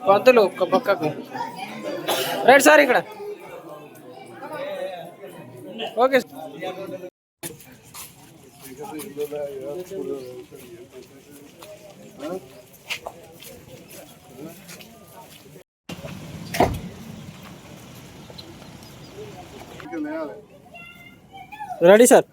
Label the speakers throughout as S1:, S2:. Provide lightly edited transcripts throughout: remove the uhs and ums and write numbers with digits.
S1: పంతులు ఒక్క పక్కకు right sir ఇక్కడ ఓకే రెడీ సార్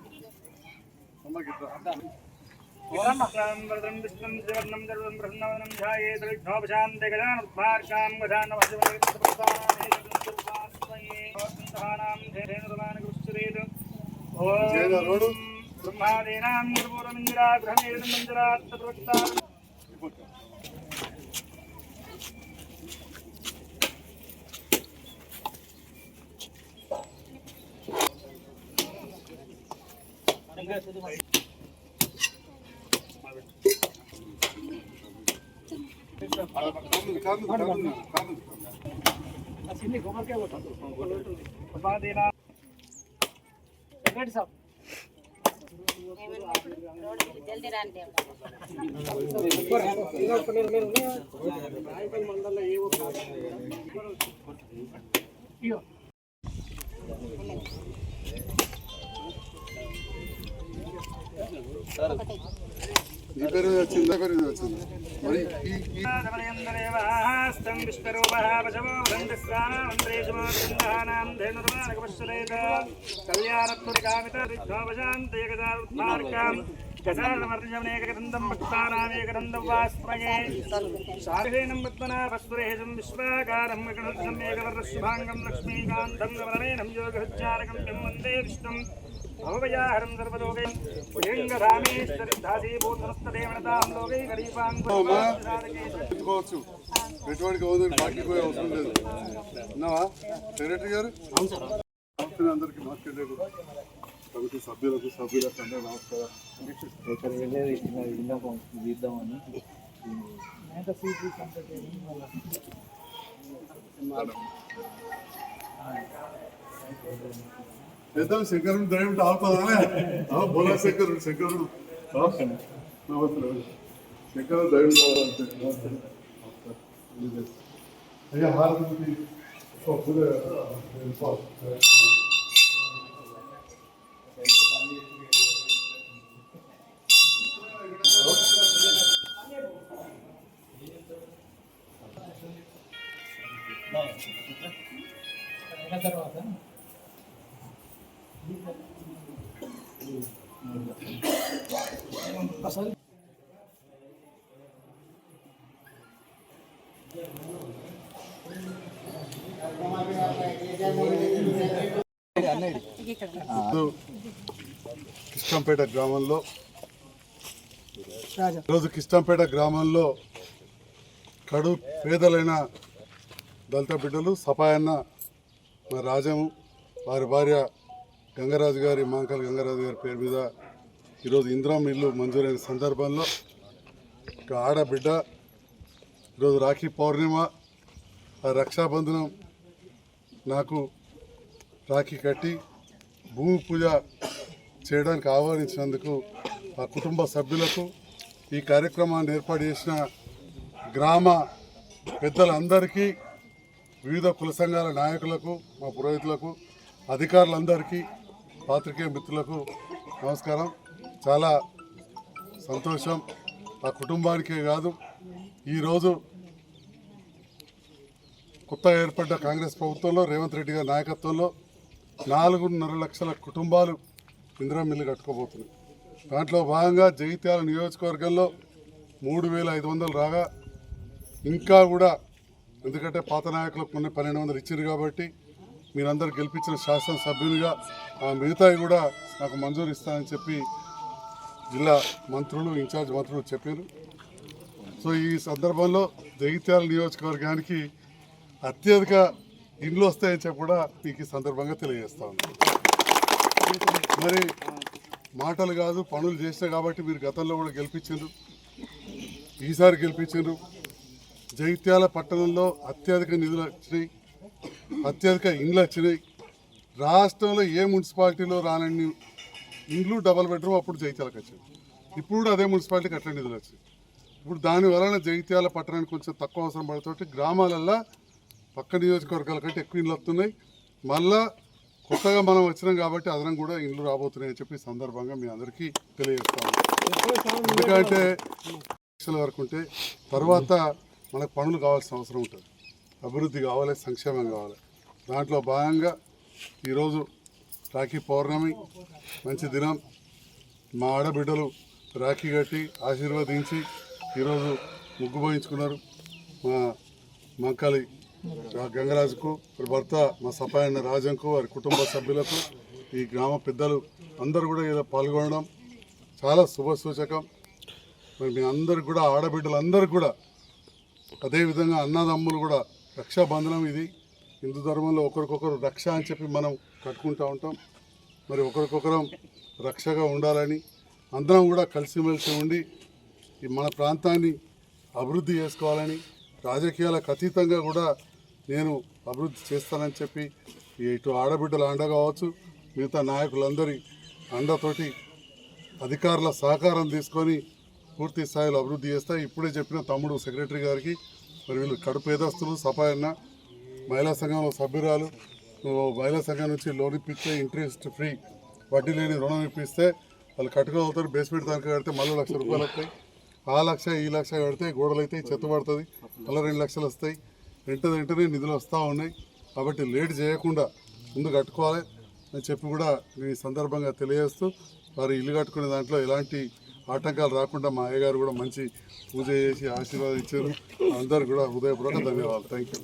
S2: బాకీ అవసరం లేదు. సెక్రటరీ గారు అందరికి మాట్లాడారు. కమిటీ సభ్యులకు అందరూ నమస్కారం. శంకరుడు దైవం ఆపుతుందా బోలా శంకరుడు శంకరుడు శంకరుడు దైవం అయ్యా హారతి తర్వాత కిష్టంపేట గ్రామంలో ఈరోజు కిష్టంపేట గ్రామంలో కడు పేదలైన దళిత బిడ్డలు సపాయన్న రాజము వారి భార్య గంగరాజు గారి మాంకల్ గంగరాజు గారి పేరు మీద ఈరోజు ఇందిరమ్మ ఇల్లు మంజూరైన సందర్భంలో ఒక ఆడబిడ్డ ఈరోజు రాఖీ పౌర్ణిమ రక్షాబంధనం నాకు రాఖీ కట్టి భూమి పూజ చేయడానికి ఆహ్వానించినందుకు ఆ కుటుంబ సభ్యులకు ఈ కార్యక్రమాన్ని ఏర్పాటు చేసిన గ్రామ పెద్దలందరికీ వివిధ కుల సంఘాల నాయకులకు మా పురోహితులకు అధికారులందరికీ పాత్రికేయ మిత్రులకు నమస్కారం. చాలా సంతోషం. ఆ కుటుంబానికే కాదు ఈరోజు కొత్తగా ఏర్పడ్డ కాంగ్రెస్ ప్రభుత్వంలో రేవంత్ రెడ్డి గారి నాయకత్వంలో 4.5 లక్షల కుటుంబాలు ఇందిరమ్మ ఇల్లు కట్టుకోబోతున్నాయి. దాంట్లో భాగంగా జగిత్యాల నియోజకవర్గంలో 3,500 రాగా ఇంకా కూడా ఎందుకంటే పాత నాయకులకు కొన్ని 1,200 ఇచ్చారు కాబట్టి మీరందరూ గెలిపించిన శాసనసభ్యునిగా ఆ మిగతాయి కూడా నాకు మంజూరు ఇస్తానని చెప్పి జిల్లా మంత్రులు ఇన్ఛార్జ్ మంత్రులు చెప్పారు. సో ఈ సందర్భంలో జగిత్యాల నియోజకవర్గానికి అత్యధిక ఇండ్లు వస్తాయని చెప్పి కూడా మీకు ఈ సందర్భంగా తెలియజేస్తా ఉన్నాను. మరి మాటలు కాదు పనులు చేస్తే కాబట్టి మీరు గతంలో కూడా గెలిపించారు, ఈసారి గెలిపించారు. జైత్యాల పట్టణంలో అత్యధిక నిధులు వచ్చినాయి, అత్యధిక ఇండ్లు వచ్చినాయి. రాష్ట్రంలో ఏ మున్సిపాలిటీలో రానన్ని ఇండ్లు డబల్ బెడ్రూమ్ అప్పుడు జైత్యాలకు వచ్చాయి. ఇప్పుడు కూడా అదే మున్సిపాలిటీకి అట్లా నిధులు వచ్చాయి. ఇప్పుడు దాని వలన జైత్యాల పట్టణానికి కొంచెం తక్కువ అవసరం పడుతుంటే గ్రామాలల్లో పక్క నియోజకవర్గాల కంటే ఎక్కువ ఇండ్లు వస్తున్నాయి. మళ్ళా కొత్తగా మనం వచ్చినాం కాబట్టి అదనం కూడా ఇండ్లు రాబోతున్నాయి అని చెప్పి సందర్భంగా మీ అందరికీ తెలియజేస్తాము. ఎందుకంటే లక్షల వరకు ఉంటే తర్వాత మనకు పనులు కావాల్సిన అవసరం ఉంటుంది, అభివృద్ధి కావాలి, సంక్షేమం కావాలి. దాంట్లో భాగంగా ఈరోజు రాఖీ పౌర్ణమి మంచి దినం. మా ఆడబిడ్డలు రాఖీ కట్టి ఆశీర్వదించి ఈరోజు ముగ్గు పోయించుకున్నారు. మా మంకాలి గంగరాజుకు, వారి భర్త మా సపాయన్న రాజంకు, వారి కుటుంబ సభ్యులకు, ఈ గ్రామ పెద్దలు అందరూ కూడా ఇలా పాల్గొనడం చాలా శుభ సూచకం. మరి మీ అందరికి కూడా, ఆడబిడ్డలందరికీ కూడా, అదేవిధంగా అన్నదమ్ములు కూడా రక్షాబంధనం. ఇది హిందూ ధర్మంలో ఒకరికొకరు రక్ష అని చెప్పి మనం కట్టుకుంటూ ఉంటాం. మరి ఒకరికొకరం రక్షగా ఉండాలని అందరం కూడా కలిసిమెలిసి ఉండి ఈ మన ప్రాంతాన్ని అభివృద్ధి చేసుకోవాలని, రాజకీయాలకు అతీతంగా కూడా నేను అభివృద్ధి చేస్తానని చెప్పి ఇటు ఆడబిడ్డల అండ కావచ్చు, మిగతా నాయకులందరి అండతోటి అధికారుల సహకారం తీసుకొని పూర్తి స్థాయిలో అభివృద్ధి చేస్తా. ఇప్పుడే చెప్పిన తమ్ముడు సెక్రటరీ గారికి, మరి వీళ్ళు కడుపు ఏదస్తులు సపాయన్న మహిళా సంఘంలో సభ్యురాలు, మహిళా సంఘం నుంచి లోన్ ఇప్పిస్తే ఇంట్రెస్ట్ ఫ్రీ వడ్డీ లేని రుణం ఇప్పిస్తే వాళ్ళు కట్టుకోగలుగుతారు. బేస్మెంట్ దానికి కడితే మళ్ళీ ₹1,00,000 వస్తాయి. ఆ లక్ష ఈ లక్ష కడితే గోడలు అయితే చెత్త పడుతుంది, మళ్ళీ 2 లక్షలు వస్తాయి. వెంటనే నిధులు వస్తూ ఉన్నాయి. కాబట్టి లేట్ చేయకుండా ముందు కట్టుకోవాలి అని చెప్పి కూడా నేను ఈ సందర్భంగా తెలియజేస్తూ, వారు ఇల్లు కట్టుకునే దాంట్లో ఎలాంటి ఆటంకాలు రాకుండా మా అయ్యగారు కూడా మంచి పూజ చేసి ఆశీర్వాదం ఇచ్చారు. అందరు కూడా హృదయపూర్వక ధన్యవాదాలు. Thank you.